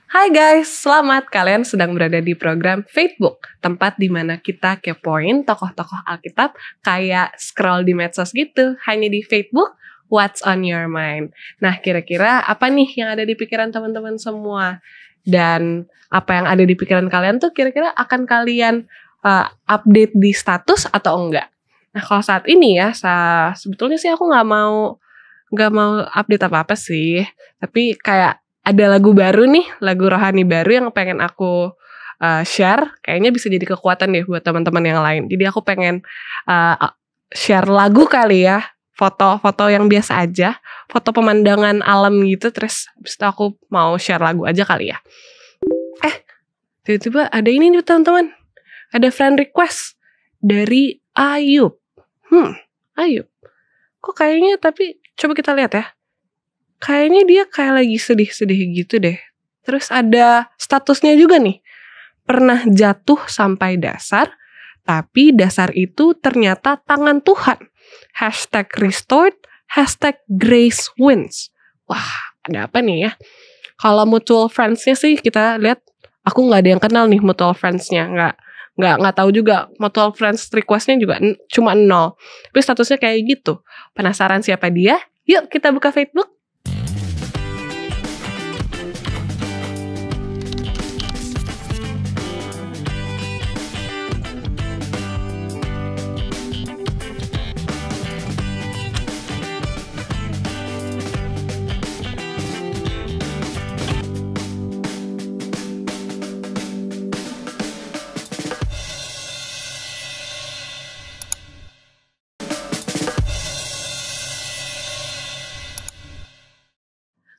Hai guys, selamat kalian sedang berada di program Faithbook, tempat di mana kita kepoin tokoh-tokoh Alkitab kayak scroll di medsos gitu. Hanya di Faithbook, what's on your mind. Nah, kira-kira apa nih yang ada di pikiran teman-teman semua? Dan apa yang ada di pikiran kalian tuh kira-kira akan kalian update di status atau enggak? Nah, kalau saat ini ya, sebetulnya sih aku nggak mau update apa-apa sih. Tapi kayak ada lagu baru nih, lagu rohani baru yang pengen aku share. Kayaknya bisa jadi kekuatan deh buat teman-teman yang lain. Jadi aku pengen share lagu kali ya. Foto-foto yang biasa aja, foto pemandangan alam gitu. Terus habis itu aku mau share lagu aja kali ya. Tiba-tiba ada ini nih teman-teman. Ada friend request dari Ayub. Ayub. Kok kayaknya, tapi coba kita lihat ya. Kayaknya dia kayak lagi sedih-sedih gitu deh. Terus ada statusnya juga nih. Pernah jatuh sampai dasar, tapi dasar itu ternyata tangan Tuhan. #restored, #grace-wins. Wah, ada apa nih ya? Kalau mutual friends-nya sih kita lihat, aku gak ada yang kenal nih mutual friends-nya. Nggak tahu juga. Mutual friends request-nya juga cuma 0. Tapi statusnya kayak gitu. Penasaran siapa dia? Yuk kita buka Facebook.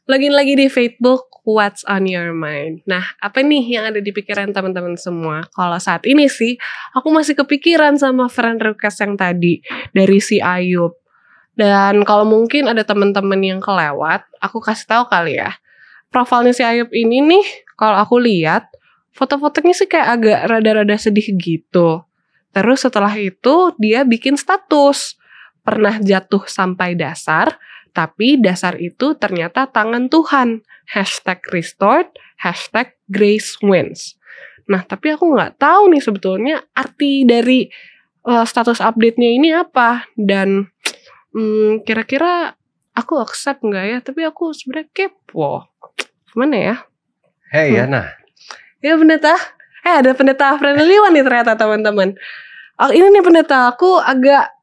Lagi di Facebook, what's on your mind? Nah, apa nih yang ada di pikiran teman-teman semua? Kalau saat ini sih, aku masih kepikiran sama friend request yang tadi dari si Ayub. Dan kalau mungkin ada teman-teman yang kelewat, aku kasih tahu kali ya. Profilnya si Ayub ini nih, kalau aku lihat, foto-fotonya sih kayak agak rada-rada sedih gitu. Terus setelah itu, dia bikin status. Pernah jatuh sampai dasar, tapi dasar itu ternyata tangan Tuhan. #restored, #grace-wins. Nah, tapi aku nggak tahu nih sebetulnya arti dari status update-nya ini apa. Dan kira-kira aku accept nggak ya? Tapi aku sebenarnya kepo. Gimana ya? Hey Yana. Ya pendeta. Ada pendeta friendly nih ternyata teman-teman. Ini nih pendeta, aku agak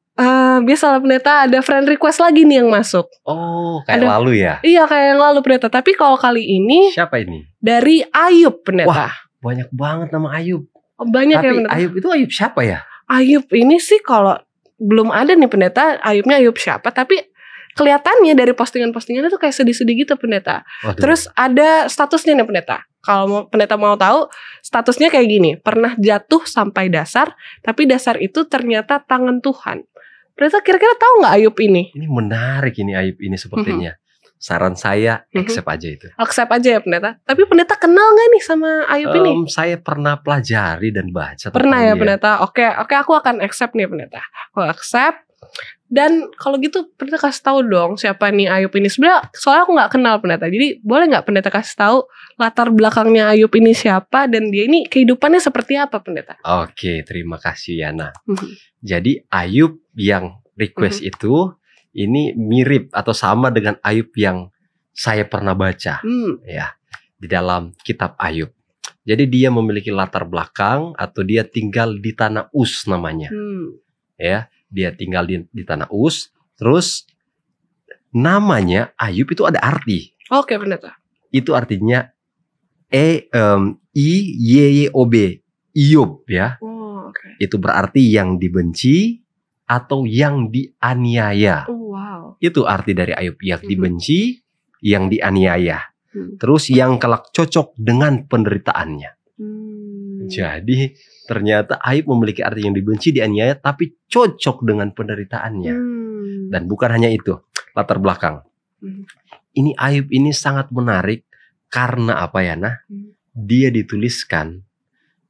biasalah pendeta ada friend request lagi nih yang masuk. Oh, kayak lalu ya? Iya, kayak yang lalu pendeta. Tapi kalau kali ini siapa ini? Dari Ayub pendeta. Wah, banyak banget nama Ayub. Banyak. Tapi ya pendeta. Ayub itu Ayub siapa ya? Ayub ini sih kalau belum ada nih pendeta, Ayubnya Ayub siapa. Tapi kelihatannya dari postingan-postingannya tuh kayak sedih-sedih gitu pendeta. Waduh. Terus ada statusnya nih pendeta. Kalau pendeta mau tahu, statusnya kayak gini. Pernah jatuh sampai dasar, tapi dasar itu ternyata tangan Tuhan. Pendeta kira-kira tahu nggak Ayub ini? Ini menarik ini Ayub ini sepertinya. Saran saya accept aja itu. Accept aja ya pendeta. Tapi pendeta kenal nggak nih sama Ayub ini? Saya pernah pelajari dan baca. Pernah ya pendeta. Oke, aku akan accept nih pendeta. Aku accept. Dan kalau gitu pendeta kasih tahu dong siapa nih Ayub ini. Sebenarnya soalnya aku nggak kenal pendeta. Jadi boleh nggak pendeta kasih tahu latar belakangnya Ayub ini siapa dan dia ini kehidupannya seperti apa pendeta? Oke, terima kasih Yana. Jadi Ayub yang request itu ini mirip atau sama dengan Ayub yang saya pernah baca ya di dalam kitab Ayub. Jadi dia memiliki latar belakang atau dia tinggal di tanah Uz namanya. Ya, dia tinggal di tanah Uz. Terus namanya Ayub itu ada arti. Oke, pendeta. Itu artinya I-Y-Y-O-B, Iyub ya. Okay. Itu berarti yang dibenci atau yang dianiaya. Wow. Itu arti dari Ayub, yang dibenci, yang dianiaya. Terus yang kelak cocok dengan penderitaannya. Jadi ternyata Ayub memiliki arti yang dibenci, dianiaya, tapi cocok dengan penderitaannya. Dan bukan hanya itu, latar belakang. Ini Ayub ini sangat menarik karena apa ya, nah? Dia dituliskan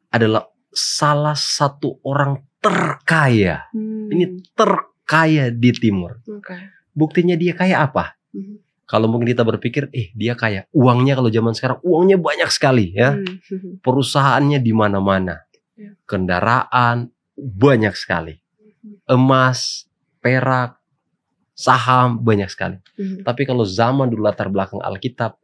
adalah salah satu orang terkaya. Ini terkaya di timur. Buktinya dia kaya apa? Kalau mungkin kita berpikir, dia kaya, uangnya kalau zaman sekarang uangnya banyak sekali ya, perusahaannya di mana-mana, kendaraan banyak sekali, emas, perak, saham banyak sekali. Tapi kalau zaman dulu latar belakang Alkitab,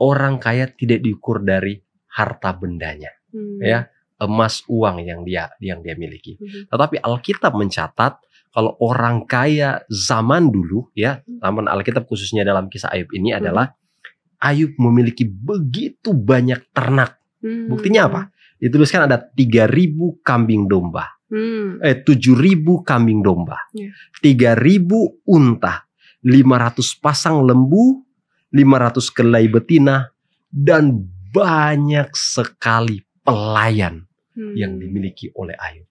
orang kaya tidak diukur dari harta bendanya, ya, emas, uang yang dia miliki. Tetapi Alkitab mencatat kalau orang kaya zaman dulu, ya, zaman Alkitab khususnya dalam kisah Ayub ini adalah Ayub memiliki begitu banyak ternak. Buktinya apa? Dituliskan ada 3.000 kambing domba, 7.000 kambing domba, 3.000 unta, 500 pasang lembu, 500 kelai betina, dan banyak sekali pelayan yang dimiliki oleh Ayub.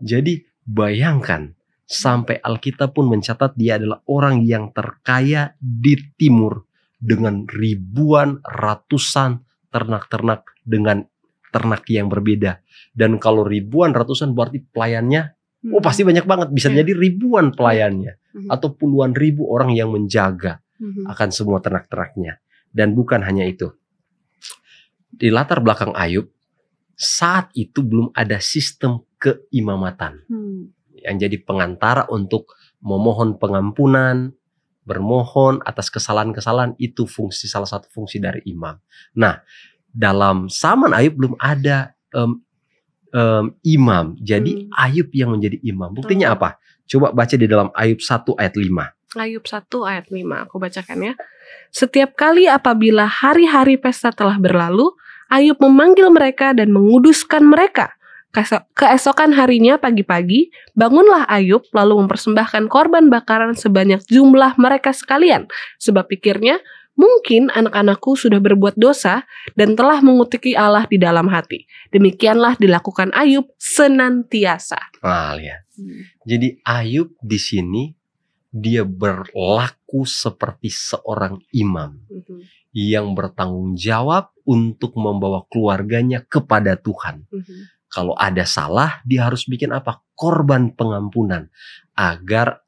Jadi bayangkan, sampai Alkitab pun mencatat dia adalah orang yang terkaya di timur dengan ribuan, ratusan ternak-ternak dengan ternak yang berbeda. Dan kalau ribuan, ratusan berarti pelayannya pasti banyak banget. Bisa jadi ribuan pelayannya atau puluhan ribu orang yang menjaga akan semua ternak-ternaknya. Dan bukan hanya itu. Di latar belakang Ayub, saat itu belum ada sistem keimamatan yang jadi pengantara untuk memohon pengampunan, bermohon atas kesalahan-kesalahan. Itu salah satu fungsi dari imam. Nah, dalam zaman Ayub belum ada imam. Jadi Ayub yang menjadi imam. Buktinya apa? Coba baca di dalam Ayub 1 ayat 5. Ayub 1 ayat 5, aku bacakan ya. Setiap kali apabila hari-hari pesta telah berlalu, Ayub memanggil mereka dan menguduskan mereka. Keesokan harinya pagi-pagi, bangunlah Ayub lalu mempersembahkan korban bakaran sebanyak jumlah mereka sekalian. Sebab pikirnya, mungkin anak-anakku sudah berbuat dosa dan telah mengutuki Allah di dalam hati. Demikianlah dilakukan Ayub senantiasa. Lihat. Jadi Ayub di sini dia berlaku seperti seorang imam yang bertanggung jawab untuk membawa keluarganya kepada Tuhan. Kalau ada salah, dia harus bikin apa? Korban pengampunan. Agar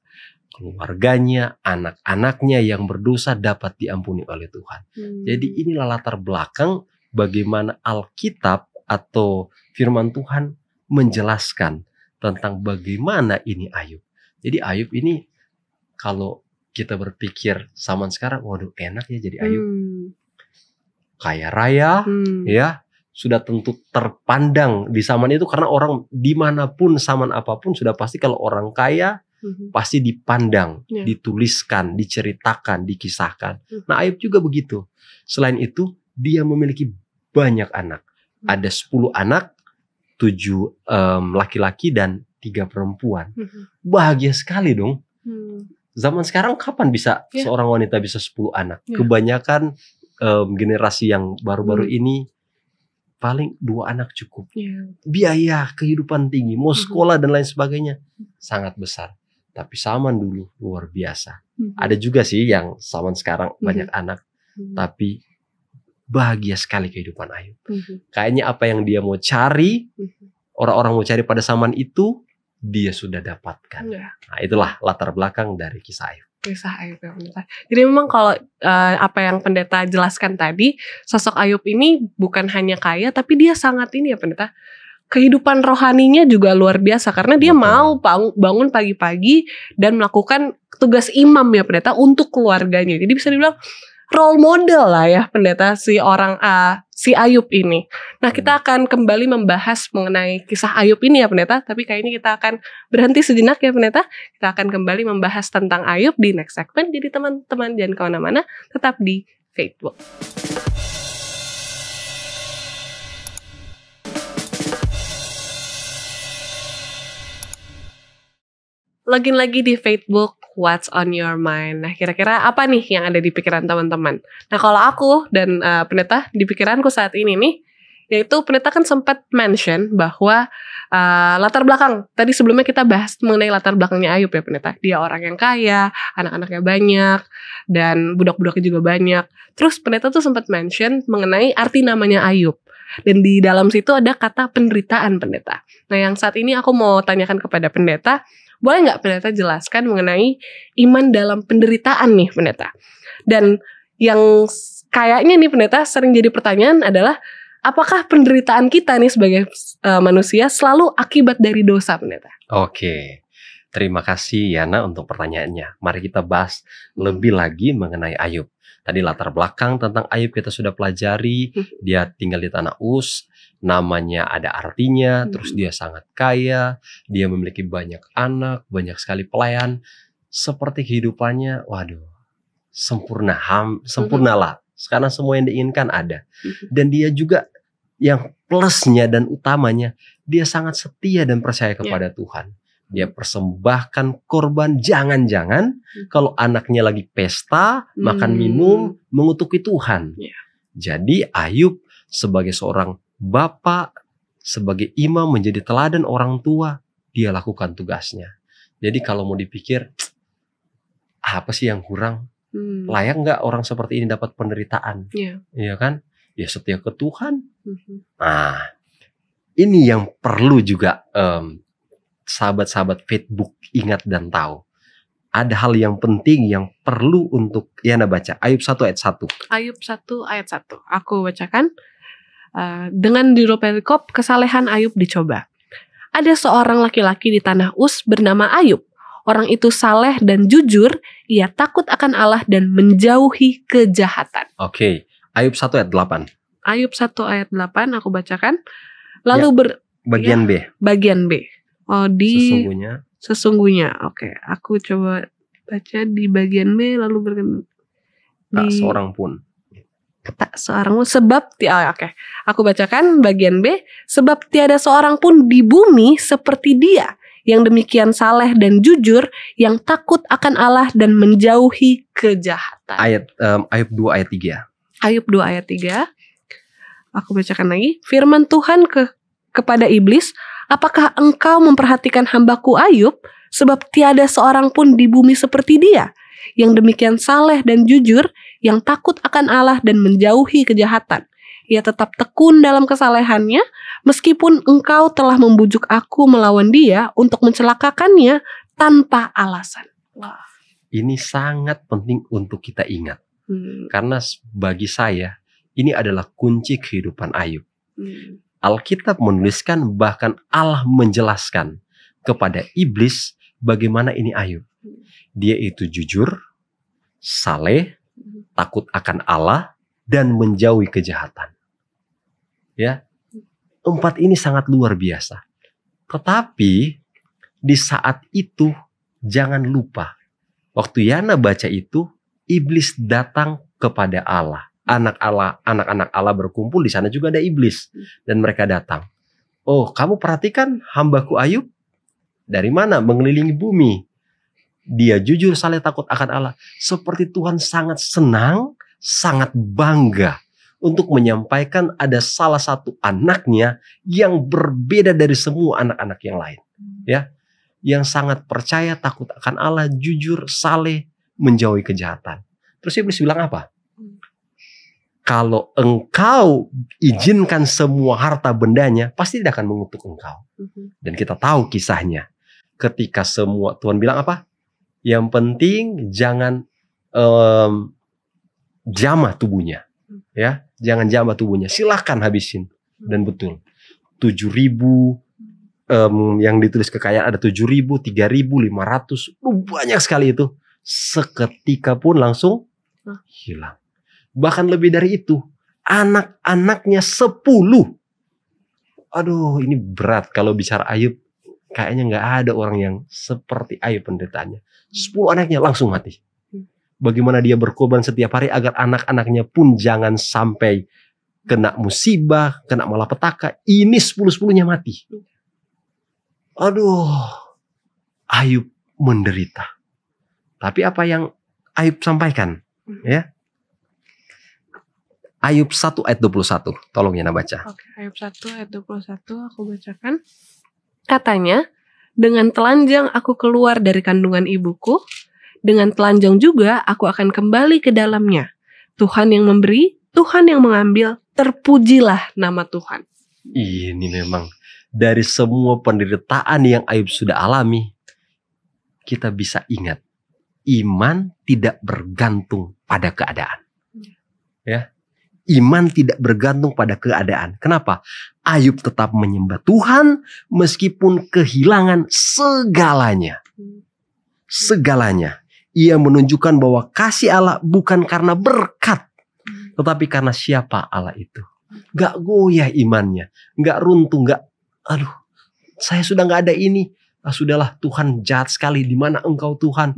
keluarganya, anak-anaknya yang berdosa dapat diampuni oleh Tuhan. Jadi inilah latar belakang bagaimana Alkitab atau firman Tuhan menjelaskan tentang bagaimana ini Ayub. Jadi Ayub ini kalau kita berpikir zaman sekarang, waduh enak ya jadi Ayub. Kaya raya, ya. Sudah tentu terpandang di zaman itu karena orang dimanapun, zaman apapun sudah pasti kalau orang kaya pasti dipandang, dituliskan, diceritakan, dikisahkan. Nah Ayub juga begitu. Selain itu dia memiliki banyak anak. Ada 10 anak, 7 laki-laki dan 3 perempuan. Bahagia sekali dong. Zaman sekarang kapan bisa seorang wanita bisa 10 anak? Kebanyakan generasi yang baru-baru ini paling 2 anak cukup. Biaya kehidupan tinggi, mau sekolah dan lain sebagainya sangat besar. Tapi zaman dulu luar biasa. Ada juga sih yang zaman sekarang banyak anak, tapi bahagia sekali kehidupan Ayub. Kayaknya apa yang dia mau cari, orang-orang mau cari pada zaman itu, dia sudah dapatkan. Nah itulah latar belakang dari kisah Ayub. Kisah Ayub ya pendeta. Jadi memang kalau apa yang pendeta jelaskan tadi, sosok Ayub ini bukan hanya kaya, tapi dia sangat ini ya pendeta, kehidupan rohaninya juga luar biasa. Karena dia mau bangun pagi-pagi dan melakukan tugas imam ya pendeta untuk keluarganya. Jadi bisa dibilang role model lah ya pendeta si Ayub ini. Nah kita akan kembali membahas mengenai kisah Ayub ini ya pendeta. Tapi kayaknya kita akan berhenti sejenak ya pendeta. Kita akan kembali membahas tentang Ayub di next segment. Jadi teman-teman jangan kemana-mana, tetap di Facebook. Login lagi di Facebook, What's on your mind? Nah, kira-kira apa nih yang ada di pikiran teman-teman? Nah, kalau aku dan pendeta di pikiranku saat ini nih, yaitu pendeta kan sempat mention bahwa latar belakang. Tadi sebelumnya kita bahas mengenai latar belakangnya Ayub ya pendeta. Dia orang yang kaya, anak-anaknya banyak, dan budak-budaknya juga banyak. Terus pendeta tuh sempat mention mengenai arti namanya Ayub. Dan di dalam situ ada kata penderitaan pendeta. Nah, yang saat ini aku mau tanyakan kepada pendeta, Boleh nggak pendeta jelaskan mengenai iman dalam penderitaan nih pendeta? Dan yang kayaknya nih pendeta sering jadi pertanyaan adalah, apakah penderitaan kita nih sebagai manusia selalu akibat dari dosa pendeta? Oke, terima kasih Yana untuk pertanyaannya. Mari kita bahas lebih lagi mengenai Ayub. Tadi latar belakang tentang Ayub kita sudah pelajari. Dia tinggal di tanah Uz, namanya ada artinya, terus dia sangat kaya, dia memiliki banyak anak, banyak sekali pelayan. Seperti kehidupannya, waduh, sempurnalah. Sekarang semua yang diinginkan ada. Dan dia juga yang plusnya dan utamanya, dia sangat setia dan percaya kepada Tuhan. Dia persembahkan korban, jangan-jangan kalau anaknya lagi pesta, makan minum, mengutuki Tuhan. Jadi Ayub sebagai seorang bapak, sebagai imam, menjadi teladan orang tua, dia lakukan tugasnya. Jadi kalau mau dipikir, apa sih yang kurang? Layak nggak orang seperti ini dapat penderitaan? Iya kan? Ya setia ke Tuhan. Nah, ini yang perlu juga sahabat-sahabat Facebook ingat dan tahu. Ada hal yang penting yang perlu untuk Yana baca. Ayub 1 ayat 1. Ayub 1 ayat 1. Aku bacakan. Dengan judul perikop, kesalehan Ayub dicoba. Ada seorang laki-laki di tanah Uz bernama Ayub. Orang itu saleh dan jujur. Ia takut akan Allah dan menjauhi kejahatan. Oke. Ayub 1 ayat 8. Ayub 1 ayat 8 aku bacakan. Lalu bagian B. Bagian B. Oh, di sesungguhnya. Oke, aku coba baca di bagian B lalu tak seorang pun. Sebab oke. Aku bacakan bagian B, sebab tiada seorang pun di bumi seperti dia yang demikian saleh dan jujur, yang takut akan Allah dan menjauhi kejahatan. Ayub 2 ayat 3. Ayub 2 ayat 3. Aku bacakan lagi. Firman Tuhan kepada iblis, apakah engkau memperhatikan hambaku Ayub? Sebab tiada seorang pun di bumi seperti dia, yang demikian saleh dan jujur, yang takut akan Allah dan menjauhi kejahatan. Ia tetap tekun dalam kesalehannya, meskipun engkau telah membujuk aku melawan dia untuk mencelakakannya tanpa alasan. Wah. Ini sangat penting untuk kita ingat. Karena bagi saya, ini adalah kunci kehidupan Ayub. Alkitab menuliskan, bahkan Allah menjelaskan kepada iblis bagaimana ini Ayub. Dia itu jujur, saleh, takut akan Allah, dan menjauhi kejahatan. Ya, 4 ini sangat luar biasa. Tetapi di saat itu jangan lupa, waktu Yana baca itu, iblis datang kepada Allah. Anak-anak Allah berkumpul, di sana juga ada iblis. Dan mereka datang. Oh, kamu perhatikan hambaku Ayub? Dari mana? Mengelilingi bumi. Dia jujur, saleh, takut akan Allah. Seperti Tuhan sangat senang, sangat bangga untuk menyampaikan ada salah satu anaknya yang berbeda dari semua anak-anak yang lain. Ya, yang sangat percaya, takut akan Allah, jujur, saleh, menjauhi kejahatan. Terus iblis bilang apa? Kalau engkau izinkan semua harta bendanya, pasti tidak akan mengutuk engkau. Dan kita tahu kisahnya. Ketika semua, Tuhan bilang apa? Yang penting jangan jamah tubuhnya. Ya, jangan jamah tubuhnya. Silahkan habisin. Dan betul. 7.000 yang ditulis kekayaan ada 7.000, 3.500. Banyak sekali itu. Seketika pun langsung hilang. Bahkan lebih dari itu, anak-anaknya 10. Aduh, ini berat kalau bicara Ayub. Kayaknya gak ada orang yang seperti Ayub penderitaannya. 10 anaknya langsung mati. Bagaimana dia berkorban setiap hari agar anak-anaknya pun jangan sampai kena musibah, kena malapetaka. Ini 10-10-nya mati. Aduh, Ayub menderita. Tapi apa yang Ayub sampaikan? Ya. Ayub 1 ayat 21. Tolong Yana baca. Oke, Ayub 1 ayat 21 aku bacakan. Katanya, dengan telanjang aku keluar dari kandungan ibuku, dengan telanjang juga aku akan kembali ke dalamnya. Tuhan yang memberi, Tuhan yang mengambil, terpujilah nama Tuhan. Ini memang dari semua penderitaan yang Ayub sudah alami, kita bisa ingat, iman tidak bergantung pada keadaan. Ya, iman tidak bergantung pada keadaan. Kenapa? Ayub tetap menyembah Tuhan meskipun kehilangan segalanya. Segalanya. Ia menunjukkan bahwa kasih Allah bukan karena berkat, tetapi karena siapa Allah itu. Gak goyah imannya, gak runtuh, aduh, saya sudah gak ada ini. Sudahlah, Tuhan jahat sekali. Di mana Engkau Tuhan?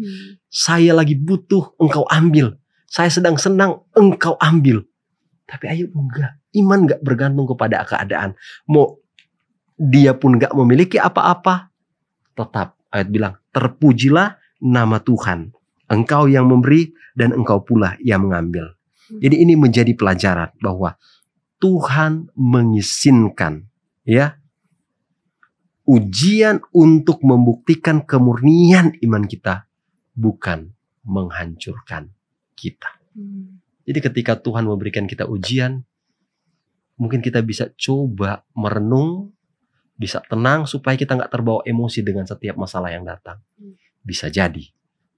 Saya lagi butuh, Engkau ambil. Saya sedang senang, Engkau ambil. Tapi Ayub enggak. Iman enggak bergantung kepada keadaan. Mau dia pun enggak memiliki apa-apa, tetap ayat bilang, terpujilah nama Tuhan. Engkau yang memberi dan Engkau pula yang mengambil. Jadi ini menjadi pelajaran bahwa Tuhan mengizinkan, ya, ujian untuk membuktikan kemurnian iman kita, bukan menghancurkan kita. Jadi ketika Tuhan memberikan kita ujian, mungkin kita bisa coba merenung, bisa tenang supaya kita nggak terbawa emosi dengan setiap masalah yang datang. Bisa jadi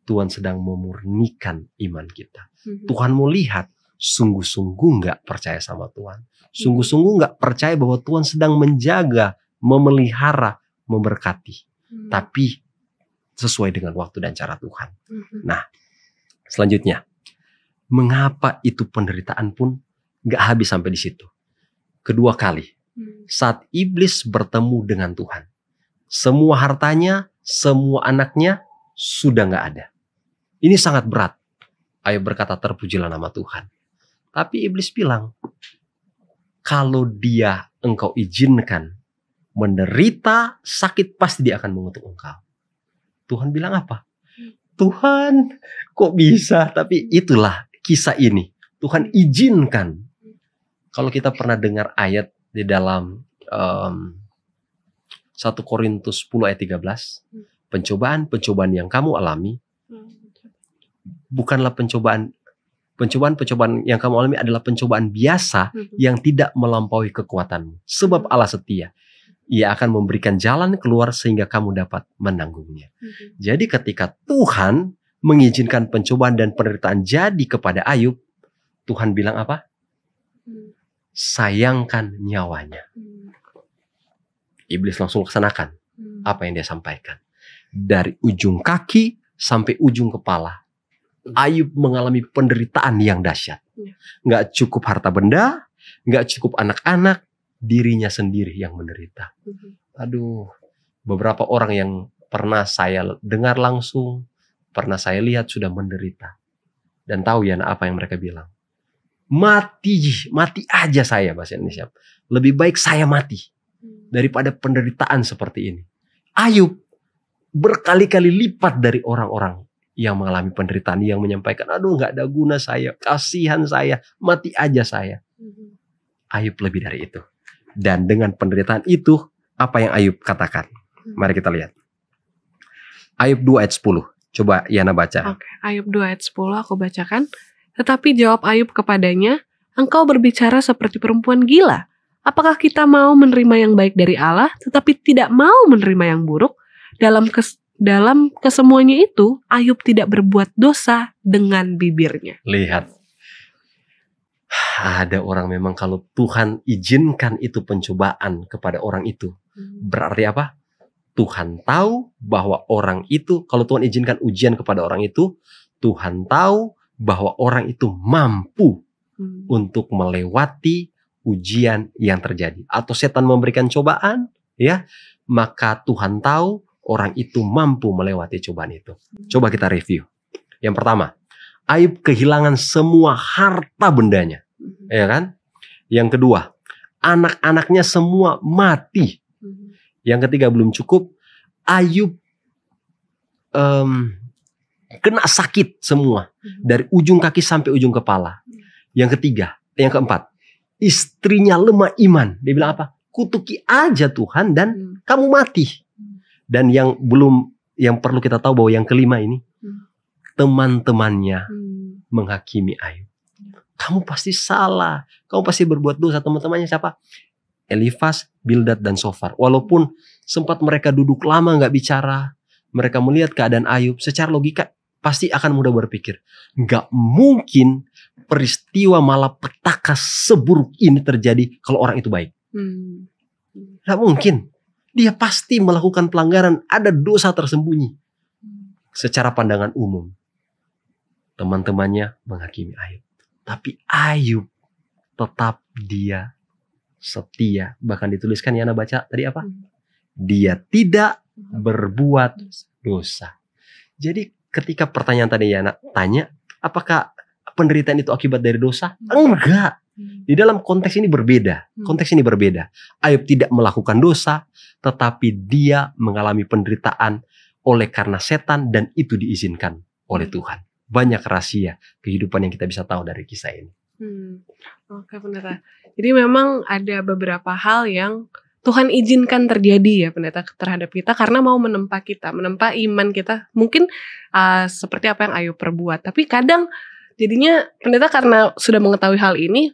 Tuhan sedang memurnikan iman kita. Tuhan mau lihat sungguh-sungguh nggak percaya sama Tuhan, sungguh-sungguh nggak percaya bahwa Tuhan sedang menjaga, memelihara, memberkati, tapi sesuai dengan waktu dan cara Tuhan. Nah, selanjutnya, mengapa itu penderitaan pun gak habis sampai di situ? Kedua kali, saat iblis bertemu dengan Tuhan, semua hartanya, semua anaknya sudah gak ada. Ini sangat berat. Ayub berkata, terpujilah nama Tuhan. Tapi iblis bilang, kalau dia engkau izinkan menderita, sakit, pasti dia akan mengutuk engkau. Tuhan bilang apa? Tuhan, kok bisa? Tapi itulah kisah ini. Tuhan izinkan. Kalau kita pernah dengar ayat di dalam 1 Korintus 10 ayat 13. Pencobaan-pencobaan yang kamu alami bukanlah pencobaan yang kamu alami adalah pencobaan biasa yang tidak melampaui kekuatanmu. Sebab Allah setia. Ia akan memberikan jalan keluar sehingga kamu dapat menanggungnya. Jadi ketika Tuhan mengizinkan pencobaan dan penderitaan jadi kepada Ayub, Tuhan bilang apa? Sayangkan nyawanya. Iblis langsung laksanakan apa yang dia sampaikan. Dari ujung kaki sampai ujung kepala, Ayub mengalami penderitaan yang dahsyat. Nggak cukup harta benda, nggak cukup anak-anak, dirinya sendiri yang menderita. Aduh, beberapa orang yang pernah saya dengar langsung, pernah saya lihat sudah menderita. Dan tahu ya apa yang mereka bilang. Mati aja saya, bahasa Indonesia. Lebih baik saya mati daripada penderitaan seperti ini. Ayub berkali-kali lipat dari orang-orang yang mengalami penderitaan, yang menyampaikan, aduh gak ada guna saya, kasihan saya, mati aja saya. Ayub lebih dari itu. Dan dengan penderitaan itu, apa yang Ayub katakan? Mari kita lihat. Ayub 2 ayat 10. Coba Yana baca. Oke, Ayub 2 ayat 10 aku bacakan. Tetapi jawab Ayub kepadanya, engkau berbicara seperti perempuan gila. Apakah kita mau menerima yang baik dari Allah, tetapi tidak mau menerima yang buruk? Dalam kesemuanya itu, Ayub tidak berbuat dosa dengan bibirnya. Lihat. Ada orang memang kalau Tuhan izinkan itu pencobaan kepada orang itu. Berarti apa? Tuhan tahu bahwa orang itu, kalau Tuhan izinkan ujian kepada orang itu, Tuhan tahu bahwa orang itu mampu untuk melewati ujian yang terjadi. Atau setan memberikan cobaan, ya, maka Tuhan tahu orang itu mampu melewati cobaan itu. Coba kita review. Yang pertama, Ayub kehilangan semua harta bendanya. Ya kan? Yang kedua, anak-anaknya semua mati. Yang ketiga, belum cukup, Ayub kena sakit semua. Dari ujung kaki sampai ujung kepala. Yang ketiga, yang keempat, istrinya lemah iman. Dia bilang apa? Kutuki aja Tuhan dan kamu mati. Dan yang perlu kita tahu bahwa yang kelima ini, teman-temannya menghakimi Ayub. Kamu pasti salah, kamu pasti berbuat dosa. Teman-temannya siapa? Elifaz, Bildad, dan Sofar. Walaupun sempat mereka duduk lama gak bicara, mereka melihat keadaan Ayub, secara logika pasti akan mudah berpikir, nggak mungkin peristiwa malapetaka seburuk ini terjadi kalau orang itu baik. Nggak mungkin. Dia pasti melakukan pelanggaran, ada dosa tersembunyi. Secara pandangan umum, teman-temannya menghakimi Ayub. Tapi Ayub tetap dia setia. Bahkan dituliskan, Yana baca tadi apa? Dia tidak berbuat dosa. Jadi ketika pertanyaan tadi Yana tanya, apakah penderitaan itu akibat dari dosa? Enggak. Di dalam konteks ini berbeda. Konteks ini berbeda. Ayub tidak melakukan dosa, tetapi dia mengalami penderitaan oleh karena setan, dan itu diizinkan oleh Tuhan. Banyak rahasia kehidupan yang kita bisa tahu dari kisah ini. Oke, benar. Jadi memang ada beberapa hal yang Tuhan izinkan terjadi ya pendeta terhadap kita karena mau menempa kita, menempa iman kita. Mungkin seperti apa yang Ayub perbuat. Tapi kadang jadinya pendeta karena sudah mengetahui hal ini,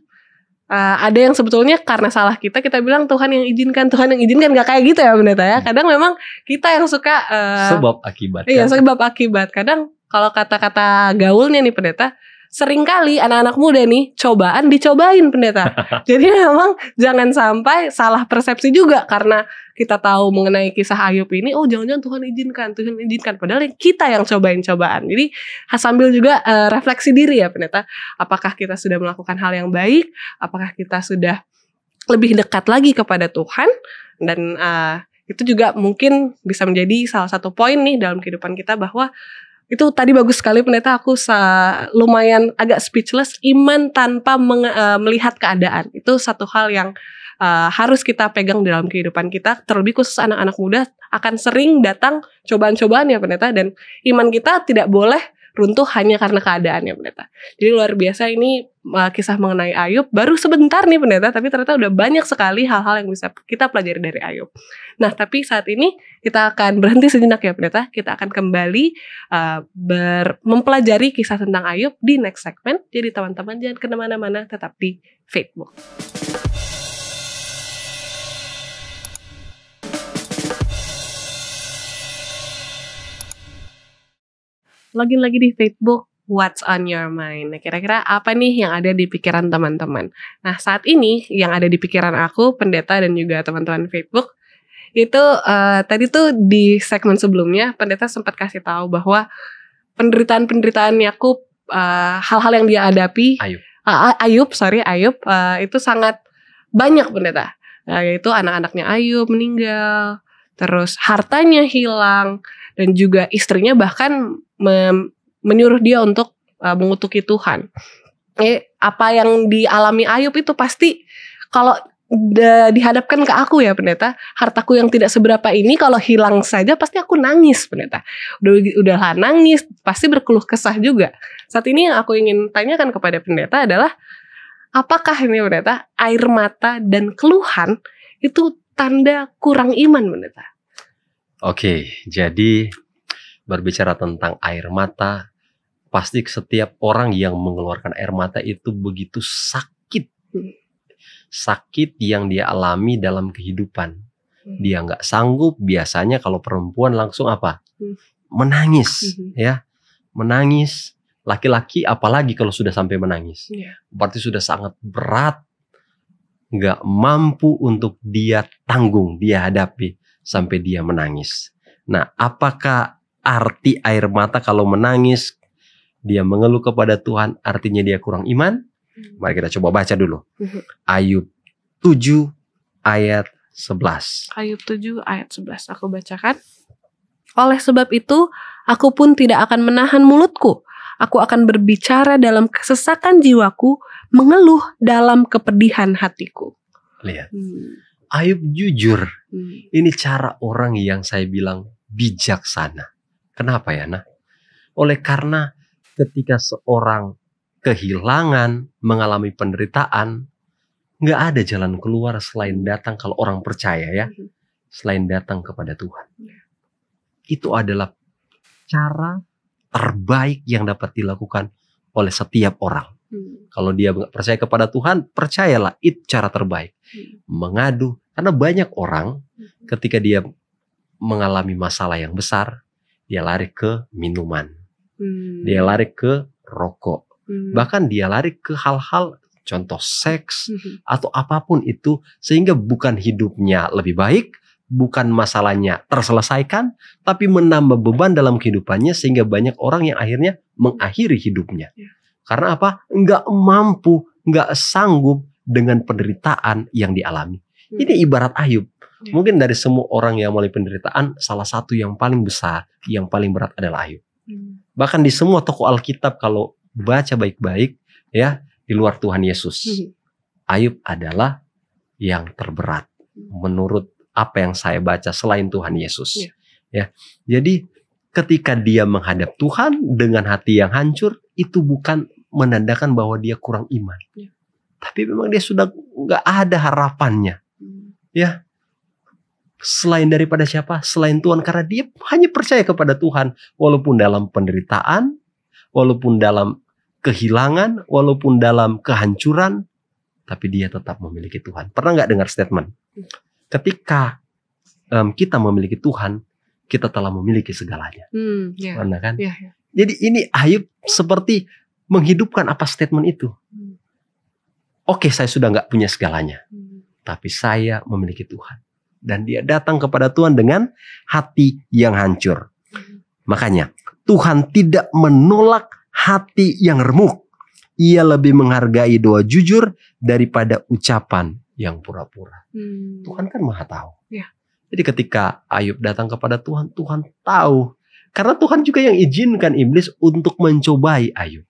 ada yang sebetulnya karena salah kita bilang Tuhan yang izinkan, gak kayak gitu ya pendeta ya. Kadang memang kita yang suka sebab akibat. Iya, sebab akibat. Kadang kalau kata-kata gaulnya nih pendeta, seringkali anak-anak muda nih cobaan dicobain pendeta. Jadi memang jangan sampai salah persepsi juga karena kita tahu mengenai kisah Ayub ini, oh jangan-jangan Tuhan izinkan. Padahal kita yang cobain cobaan. Jadi sambil juga refleksi diri ya pendeta. Apakah kita sudah melakukan hal yang baik? Apakah kita sudah lebih dekat lagi kepada Tuhan? Dan itu juga mungkin bisa menjadi salah satu poin nih dalam kehidupan kita bahwa itu tadi bagus sekali pendeta, aku lumayan agak speechless. Iman tanpa melihat keadaan, itu satu hal yang harus kita pegang dalam kehidupan kita. Terlebih khusus anak-anak muda akan sering datang cobaan-cobaan ya pendeta, dan iman kita tidak boleh runtuh hanya karena keadaan ya pendeta. Jadi luar biasa ini kisah mengenai Ayub, baru sebentar nih pendeta, tapi ternyata udah banyak sekali hal-hal yang bisa kita pelajari dari Ayub. Nah tapi saat ini kita akan berhenti sejenak ya pendeta, kita akan kembali mempelajari kisah tentang Ayub di next segment. Jadi teman-teman jangan kemana-mana, tetap di Facebook. Lagi di Facebook, What's on your mind? Nah, kira-kira apa nih yang ada di pikiran teman-teman? Nah, saat ini yang ada di pikiran aku, pendeta dan juga teman-teman Facebook, itu tadi tuh di segmen sebelumnya, pendeta sempat kasih tahu bahwa penderitaan Yakub, hal-hal yang dia hadapi, Ayub, itu sangat banyak pendeta. Yaitu anak-anaknya Ayub meninggal, terus hartanya hilang, dan juga istrinya bahkan menyuruh dia untuk mengutuki Tuhan. Apa yang dialami Ayub itu pasti kalau dihadapkan ke aku ya pendeta, hartaku yang tidak seberapa ini kalau hilang saja pasti aku nangis pendeta. Udahlah nangis, pasti berkeluh kesah juga. Saat ini yang aku ingin tanyakan kepada pendeta adalah, apakah ini pendeta, air mata dan keluhan itu tanda kurang iman pendeta? Oke, jadi berbicara tentang air mata, pasti setiap orang yang mengeluarkan air mata itu begitu sakit. Sakit yang dia alami dalam kehidupan. Dia nggak sanggup, biasanya kalau perempuan langsung apa? Menangis, ya. Menangis. Laki-laki apalagi kalau sudah sampai menangis. Berarti sudah sangat berat. Nggak mampu untuk dia tanggung, dia hadapi sampai dia menangis. Nah, apakah arti air mata kalau menangis, dia mengeluh kepada Tuhan, artinya dia kurang iman? Mari kita coba baca dulu. Ayub 7 ayat 11. Ayub 7 ayat 11, aku bacakan. Oleh sebab itu, aku pun tidak akan menahan mulutku. Aku akan berbicara dalam kesesakan jiwaku, mengeluh dalam kepedihan hatiku. Lihat, Ayub jujur. Ini cara orang yang saya bilang bijaksana. Kenapa ya, Nah? Oleh karena ketika seorang kehilangan, mengalami penderitaan, nggak ada jalan keluar selain datang, kalau orang percaya ya, selain datang kepada Tuhan. Itu adalah cara terbaik yang dapat dilakukan oleh setiap orang. Kalau dia nggak percaya kepada Tuhan, percayalah itu cara terbaik. Mengadu, karena banyak orang ketika dia mengalami masalah yang besar, dia lari ke minuman, dia lari ke rokok, bahkan dia lari ke hal-hal contoh seks atau apapun itu, sehingga bukan hidupnya lebih baik, bukan masalahnya terselesaikan, tapi menambah beban dalam kehidupannya sehingga banyak orang yang akhirnya mengakhiri hidupnya. Karena apa? Nggak mampu, nggak sanggup dengan penderitaan yang dialami. Ini ibarat Ayub. Mungkin dari semua orang yang melalui penderitaan, salah satu yang paling besar, yang paling berat adalah Ayub. Bahkan di semua tokoh Alkitab kalau baca baik-baik, ya, di luar Tuhan Yesus, Ayub adalah yang terberat menurut apa yang saya baca selain Tuhan Yesus. Ya, jadi ketika dia menghadap Tuhan dengan hati yang hancur, itu bukan menandakan bahwa dia kurang iman, tapi memang dia sudah nggak ada harapannya. Ya, selain daripada siapa? Selain Tuhan, karena dia hanya percaya kepada Tuhan, walaupun dalam penderitaan, walaupun dalam kehilangan, walaupun dalam kehancuran, tapi dia tetap memiliki Tuhan. Pernah nggak dengar statement? Ketika kita memiliki Tuhan, kita telah memiliki segalanya. Pernah kan? Jadi ini Ayub seperti menghidupkan apa statement itu. Oke, saya sudah nggak punya segalanya, tapi saya memiliki Tuhan. Dan dia datang kepada Tuhan dengan hati yang hancur. Makanya Tuhan tidak menolak hati yang remuk. Ia lebih menghargai doa jujur daripada ucapan yang pura-pura. Tuhan kan maha tahu. Jadi ketika Ayub datang kepada Tuhan, Tuhan tahu. Karena Tuhan juga yang izinkan iblis untuk mencobai Ayub.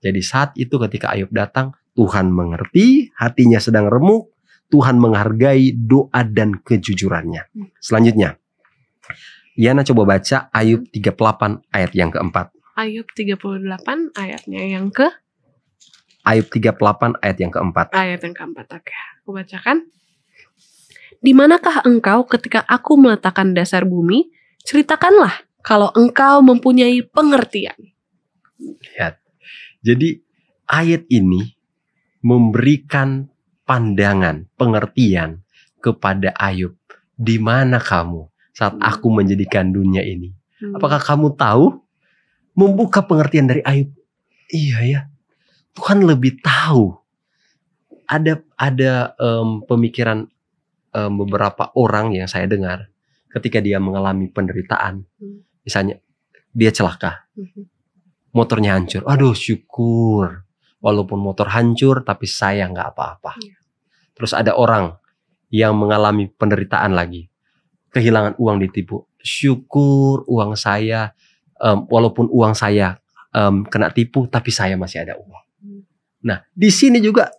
Jadi saat itu ketika Ayub datang, Tuhan mengerti, hatinya sedang remuk. Tuhan menghargai doa dan kejujurannya. Selanjutnya, Yana coba baca Ayub 38 ayat yang keempat. Ayub 38 ayatnya yang ke? Ayub 38 ayat yang keempat. Ayat yang keempat, oke. Aku bacakan. Di manakah engkau ketika aku meletakkan dasar bumi? Ceritakanlah kalau engkau mempunyai pengertian. Lihat. Jadi ayat ini memberikan pandangan, pengertian kepada Ayub. Di mana kamu saat aku menjadikan dunia ini? Apakah kamu tahu? Membuka pengertian dari Ayub. Iya ya, Tuhan lebih tahu. Ada pemikiran beberapa orang yang saya dengar ketika dia mengalami penderitaan. Misalnya dia celaka, motornya hancur. Aduh, syukur. Walaupun motor hancur, tapi saya nggak apa-apa. Terus ada orang yang mengalami penderitaan lagi, kehilangan uang, ditipu. Syukur uang saya, walaupun uang saya kena tipu, tapi saya masih ada uang. Nah, di sini juga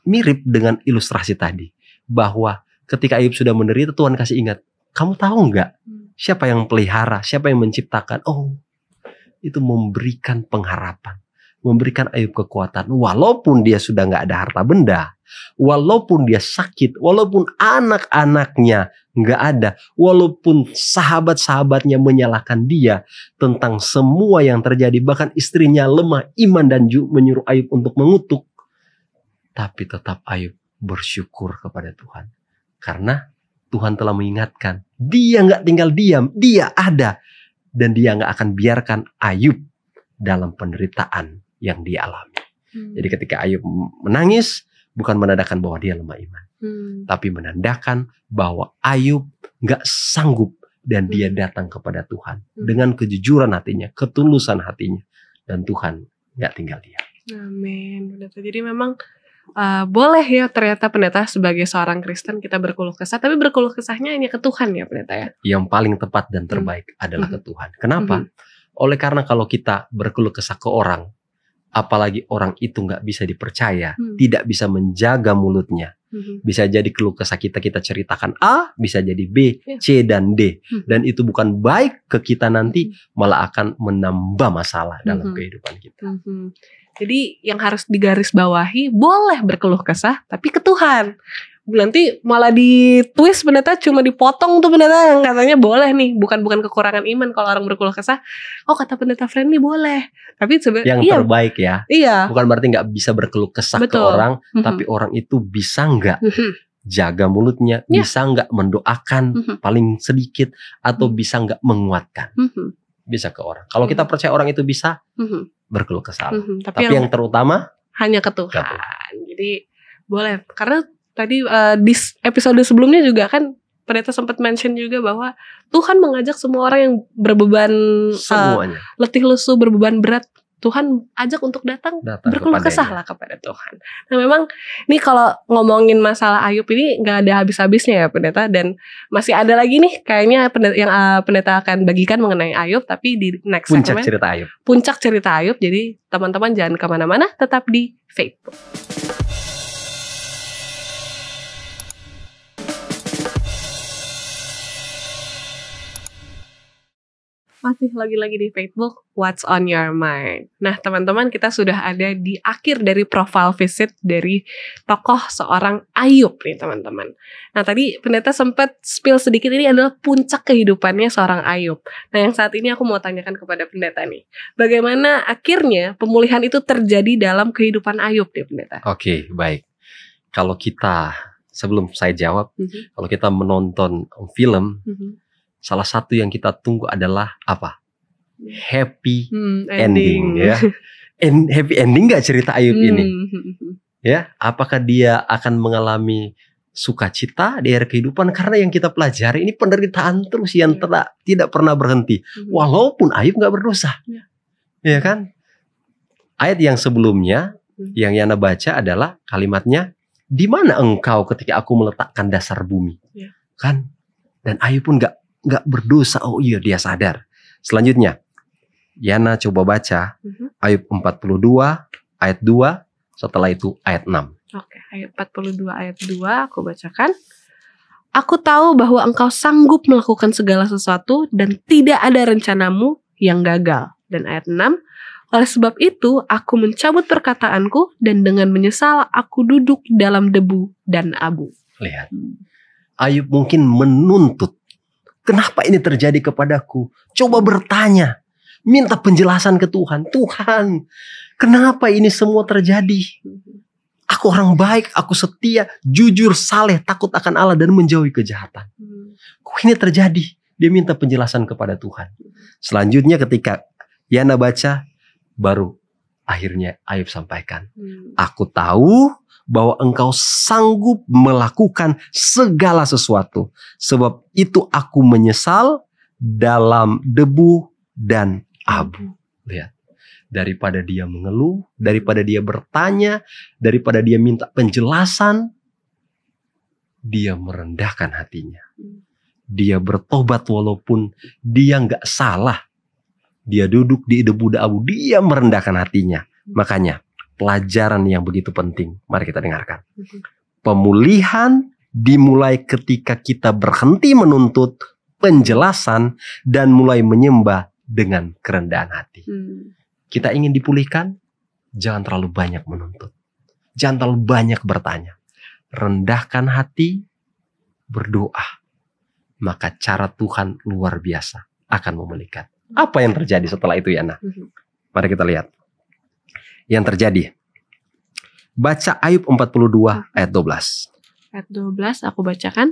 mirip dengan ilustrasi tadi, bahwa ketika Ayub sudah menderita, Tuhan kasih ingat, kamu tahu nggak siapa yang pelihara, siapa yang menciptakan? Oh, itu memberikan pengharapan, memberikan Ayub kekuatan. Walaupun dia sudah nggak ada harta benda, walaupun dia sakit, walaupun anak-anaknya nggak ada, walaupun sahabat-sahabatnya menyalahkan dia tentang semua yang terjadi, bahkan istrinya lemah iman dan menyuruh Ayub untuk mengutuk, tapi tetap Ayub bersyukur kepada Tuhan. Karena Tuhan telah mengingatkan, dia nggak tinggal diam, dia ada. Dan dia nggak akan biarkan Ayub dalam penderitaan yang dia alami. Jadi ketika Ayub menangis, bukan menandakan bahwa dia lemah iman. Tapi menandakan bahwa Ayub nggak sanggup dan dia datang kepada Tuhan. Dengan kejujuran hatinya, ketulusan hatinya. Dan Tuhan nggak tinggal diam. Amin. Jadi memang boleh ya ternyata pendeta sebagai seorang Kristen kita berkeluh kesah, tapi berkeluh kesahnya hanya ke Tuhan ya pendeta ya. Yang paling tepat dan terbaik adalah ke Tuhan. Kenapa? Oleh karena kalau kita berkeluh kesah ke orang, apalagi orang itu nggak bisa dipercaya, tidak bisa menjaga mulutnya, bisa jadi keluh kesah kita ceritakan A, bisa jadi B, C dan D, dan itu bukan baik ke kita nanti, malah akan menambah masalah dalam kehidupan kita. Jadi yang harus digarisbawahi, boleh berkeluh kesah tapi ke Tuhan. Nanti malah ditwist pendeta, cuma dipotong tuh pendeta yang katanya boleh nih, bukan kekurangan iman kalau orang berkeluh kesah. Oh kata pendeta Friendly boleh, tapi sebenarnya yang terbaik ya. Iya. Bukan berarti nggak bisa berkeluh kesah ke orang, tapi orang itu bisa nggak jaga mulutnya, bisa nggak mendoakan paling sedikit, atau bisa nggak menguatkan, bisa ke orang. Kalau kita percaya orang itu bisa, berkeluh kesah. Tapi yang terutama hanya ke Tuhan. Jadi boleh, karena tadi di episode sebelumnya juga kan pendeta sempat mention juga bahwa Tuhan mengajak semua orang yang berbeban semuanya, letih lesu, berbeban berat, Tuhan ajak untuk datang berkeluh kesah lah kepada Tuhan. Nah memang ini kalau ngomongin masalah Ayub ini nggak ada habis-habisnya ya pendeta, dan masih ada lagi nih kayaknya pendeta akan bagikan mengenai Ayub, tapi di next puncak cerita Ayub. Jadi teman-teman jangan kemana-mana, tetap di Facebook. Masih lagi-lagi di Facebook, What's on your mind? Nah teman-teman, kita sudah ada di akhir dari profile visit dari tokoh seorang Ayub nih teman-teman. Nah tadi pendeta sempat spill sedikit, ini adalah puncak kehidupannya seorang Ayub. Nah yang saat ini aku mau tanyakan kepada pendeta nih, bagaimana akhirnya pemulihan itu terjadi dalam kehidupan Ayub nih pendeta? Oke, baik. Kalau kita, sebelum saya jawab, kalau kita menonton film, salah satu yang kita tunggu adalah apa? Happy ending ya. Happy ending gak cerita Ayub ini? Ya, apakah dia akan mengalami sukacita di akhir kehidupan? Karena yang kita pelajari ini penderitaan terus yang tidak pernah berhenti. Walaupun Ayub gak berdosa. Ya kan? Ayat yang sebelumnya yang Yana baca adalah kalimatnya, di mana engkau ketika aku meletakkan dasar bumi? Kan? Dan Ayub pun gak berdosa. Oh iya, dia sadar. Selanjutnya Yana coba baca Ayub 42 ayat 2, setelah itu ayat 6. Oke, ayat 42 ayat 2 aku bacakan. Aku tahu bahwa engkau sanggup melakukan segala sesuatu dan tidak ada rencanamu yang gagal. Dan ayat 6, oleh sebab itu aku mencabut perkataanku dan dengan menyesal aku duduk dalam debu dan abu. Lihat, Ayub mungkin menuntut, kenapa ini terjadi kepadaku? Coba bertanya, minta penjelasan ke Tuhan. Tuhan, kenapa ini semua terjadi? Aku orang baik, aku setia, jujur, saleh, takut akan Allah dan menjauhi kejahatan. Kok ini terjadi? Dia minta penjelasan kepada Tuhan. Selanjutnya ketika Yana baca, baru akhirnya Ayub sampaikan, aku tahu bahwa engkau sanggup melakukan segala sesuatu. Sebab itu aku menyesal dalam debu dan abu. Lihat, daripada dia mengeluh, daripada dia bertanya, daripada dia minta penjelasan, dia merendahkan hatinya. Dia bertobat walaupun dia nggak salah. Dia duduk di debu dan abu, dia merendahkan hatinya. Makanya pelajaran yang begitu penting, mari kita dengarkan. Pemulihan dimulai ketika kita berhenti menuntut penjelasan dan mulai menyembah dengan kerendahan hati. Kita ingin dipulihkan, jangan terlalu banyak menuntut. Jangan terlalu banyak bertanya. Rendahkan hati, berdoa. Maka cara Tuhan luar biasa akan memulihkan. Apa yang terjadi setelah itu, Yana? Mari kita lihat. Yang terjadi. Baca Ayub 42 ayat 12. Ayat 12 aku bacakan.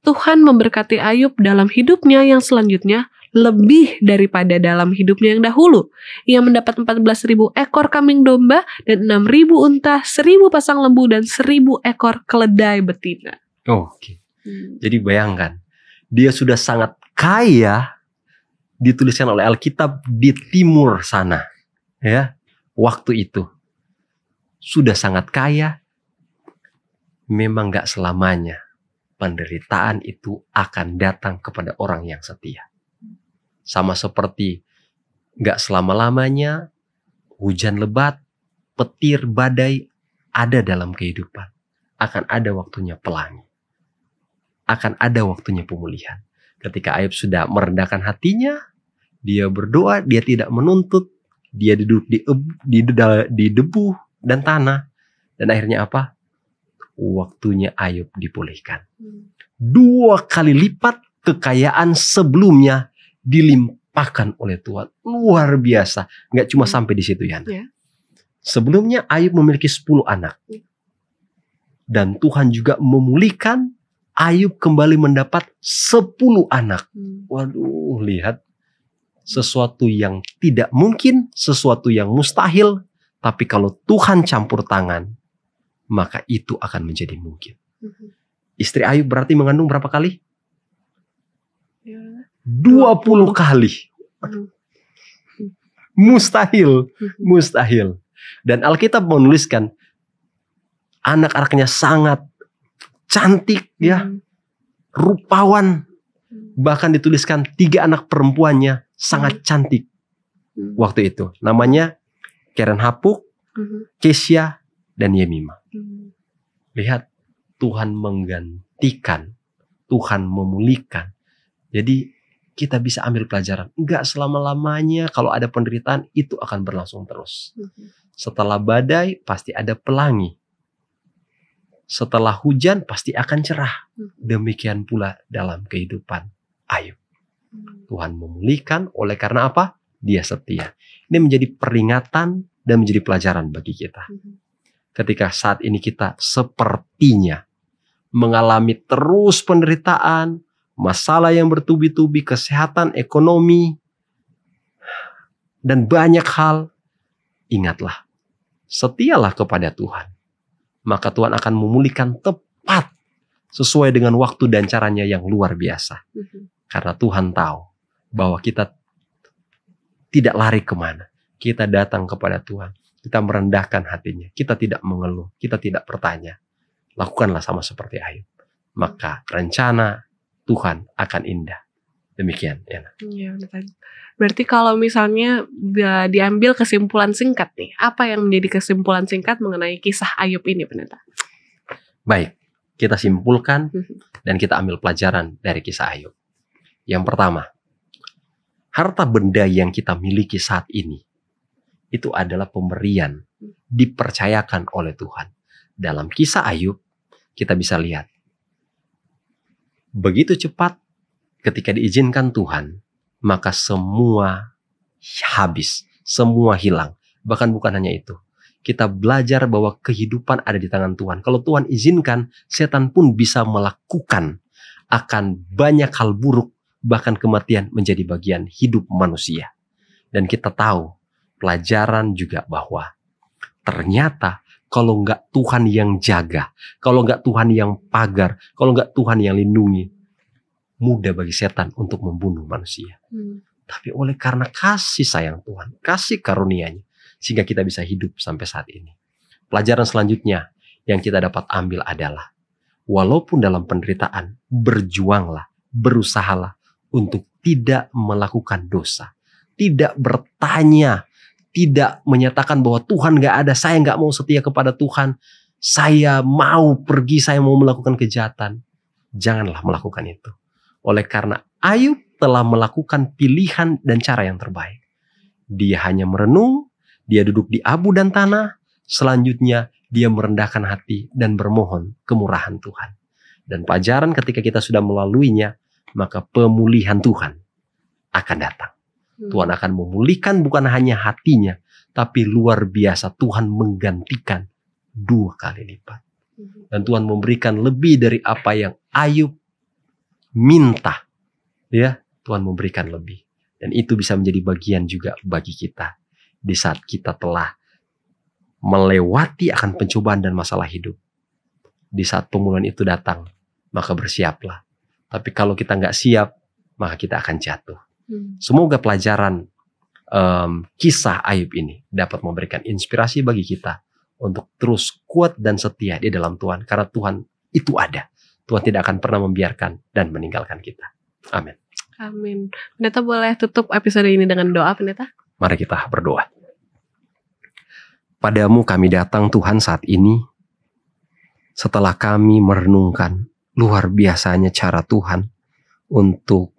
Tuhan memberkati Ayub dalam hidupnya yang selanjutnya lebih daripada dalam hidupnya yang dahulu. Ia mendapat 14.000 ekor kambing domba dan 6.000 unta, 1.000 pasang lembu dan 1.000 ekor keledai betina. Oke. Jadi bayangkan, dia sudah sangat kaya, dituliskan oleh Alkitab di timur sana, ya, waktu itu sudah sangat kaya. Memang gak selamanya penderitaan itu akan datang kepada orang yang setia. Sama seperti gak selama-lamanya hujan lebat, petir, badai ada dalam kehidupan. Akan ada waktunya pelangi. Akan ada waktunya pemulihan. Ketika Ayub sudah merendahkan hatinya, dia berdoa, dia tidak menuntut, dia duduk di debu dan tanah. Dan akhirnya apa? Waktunya Ayub dipulihkan. 2 kali lipat kekayaan sebelumnya dilimpahkan oleh Tuhan. Luar biasa. Nggak cuma sampai di situ, Yana. Sebelumnya Ayub memiliki 10 anak. Dan Tuhan juga memulihkan. Ayub kembali mendapat 10 anak. Waduh, lihat. Sesuatu yang tidak mungkin, sesuatu yang mustahil. Tapi kalau Tuhan campur tangan, maka itu akan menjadi mungkin. Istri Ayub berarti mengandung berapa kali? 20 kali. Mustahil. Dan Alkitab menuliskan anak-anaknya sangat cantik ya, rupawan. Bahkan dituliskan 3 anak perempuannya sangat cantik waktu itu. Namanya Keren Hapuk, Kesya, dan Yemima. Lihat, Tuhan menggantikan, Tuhan memulihkan. Jadi kita bisa ambil pelajaran. Enggak selama-lamanya kalau ada penderitaan itu akan berlangsung terus. Setelah badai pasti ada pelangi. Setelah hujan pasti akan cerah. Demikian pula dalam kehidupan Ayub. Tuhan memulihkan, oleh karena apa? Dia setia. Ini menjadi peringatan dan menjadi pelajaran bagi kita. Ketika saat ini kita sepertinya mengalami terus penderitaan, masalah yang bertubi-tubi, kesehatan, ekonomi, dan banyak hal, ingatlah, setialah kepada Tuhan. Maka Tuhan akan memulihkan tepat sesuai dengan waktu dan caranya yang luar biasa. Karena Tuhan tahu bahwa kita tidak lari kemana. Kita datang kepada Tuhan. Kita merendahkan hatinya. Kita tidak mengeluh. Kita tidak bertanya. Lakukanlah sama seperti Ayub. Maka rencana Tuhan akan indah. Demikian. Ya. Berarti kalau misalnya diambil kesimpulan singkat nih. Apa yang menjadi kesimpulan singkat mengenai kisah Ayub ini, Pendeta? Baik. Kita simpulkan dan kita ambil pelajaran dari kisah Ayub. Yang pertama, harta benda yang kita miliki saat ini itu adalah pemberian dipercayakan oleh Tuhan. Dalam kisah Ayub kita bisa lihat begitu cepat ketika diizinkan Tuhan, maka semua habis, semua hilang. Bahkan bukan hanya itu, kita belajar bahwa kehidupan ada di tangan Tuhan. Kalau Tuhan izinkan, setan pun bisa melakukan akan banyak hal buruk. Bahkan kematian menjadi bagian hidup manusia. Dan kita tahu pelajaran juga bahwa ternyata kalau enggak Tuhan yang jaga, kalau enggak Tuhan yang pagar, kalau enggak Tuhan yang lindungi, mudah bagi setan untuk membunuh manusia. Tapi oleh karena kasih sayang Tuhan, kasih karunia-Nya, sehingga kita bisa hidup sampai saat ini. Pelajaran selanjutnya yang kita dapat ambil adalah, walaupun dalam penderitaan, berjuanglah, berusahalah untuk tidak melakukan dosa. Tidak bertanya, tidak menyatakan bahwa Tuhan gak ada, saya gak mau setia kepada Tuhan, saya mau pergi, saya mau melakukan kejahatan. Janganlah melakukan itu. Oleh karena Ayub telah melakukan pilihan dan cara yang terbaik. Dia hanya merenung, dia duduk di abu dan tanah, selanjutnya dia merendahkan hati dan bermohon kemurahan Tuhan. Dan pelajaran ketika kita sudah melaluinya, maka pemulihan Tuhan akan datang. Tuhan akan memulihkan bukan hanya hatinya, tapi luar biasa Tuhan menggantikan 2 kali lipat. Dan Tuhan memberikan lebih dari apa yang Ayub minta. Ya, Tuhan memberikan lebih. Dan itu bisa menjadi bagian juga bagi kita. Di saat kita telah melewati akan pencobaan dan masalah hidup. Di saat pemulihan itu datang, maka bersiaplah. Tapi kalau kita nggak siap, maka kita akan jatuh. Semoga pelajaran kisah Ayub ini dapat memberikan inspirasi bagi kita untuk terus kuat dan setia di dalam Tuhan. Karena Tuhan itu ada. Tuhan tidak akan pernah membiarkan dan meninggalkan kita. Amin. Amin. Pendeta boleh tutup episode ini dengan doa, Pendeta? Mari kita berdoa. Padamu kami datang Tuhan saat ini. Setelah kami merenungkan luar biasanya cara Tuhan untuk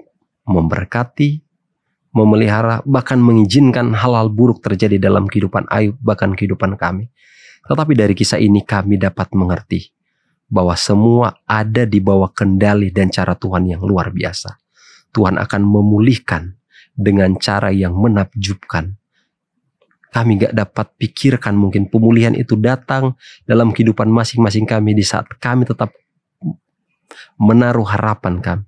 memberkati, memelihara, bahkan mengizinkan hal-hal buruk terjadi dalam kehidupan Ayub, bahkan kehidupan kami. Tetapi dari kisah ini kami dapat mengerti bahwa semua ada di bawah kendali dan cara Tuhan yang luar biasa. Tuhan akan memulihkan dengan cara yang menakjubkan. kami gak dapat pikirkan. Mungkin pemulihan itu datang dalam kehidupan masing-masing kami di saat kami tetap menaruh harapan kami,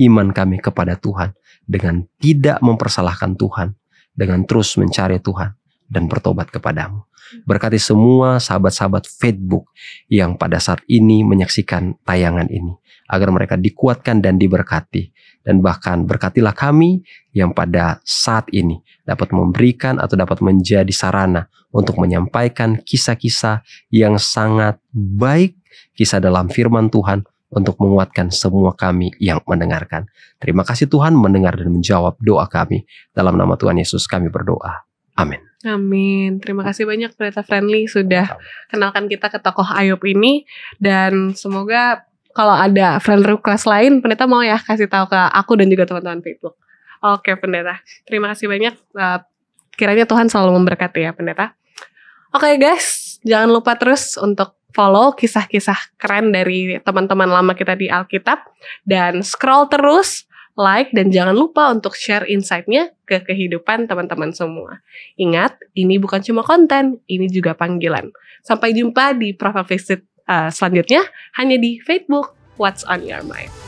iman kami kepada Tuhan, dengan tidak mempersalahkan Tuhan, dengan terus mencari Tuhan dan bertobat kepadamu. Berkati semua sahabat-sahabat Facebook yang pada saat ini menyaksikan tayangan ini, agar mereka dikuatkan dan diberkati. Dan bahkan berkatilah kami yang pada saat ini dapat memberikan atau dapat menjadi sarana untuk menyampaikan kisah-kisah yang sangat baik, kisah dalam firman Tuhan, untuk menguatkan semua kami yang mendengarkan. Terima kasih Tuhan mendengar dan menjawab doa kami. Dalam nama Tuhan Yesus kami berdoa. Amin. Amin. Terima kasih banyak Pendeta Friendly sudah kenalkan kita ke tokoh Ayub ini. Dan semoga kalau ada friend request lain, Pendeta mau ya kasih tahu ke aku dan juga teman-teman Facebook. Oke Pendeta, terima kasih banyak. Kiranya Tuhan selalu memberkati ya Pendeta. Oke guys, jangan lupa terus untuk follow kisah-kisah keren dari teman-teman lama kita di Alkitab. Dan scroll terus, like, dan jangan lupa untuk share insight-nya ke kehidupan teman-teman semua. Ingat, ini bukan cuma konten, ini juga panggilan. Sampai jumpa di profile visit selanjutnya hanya di Facebook What's on Your Mind.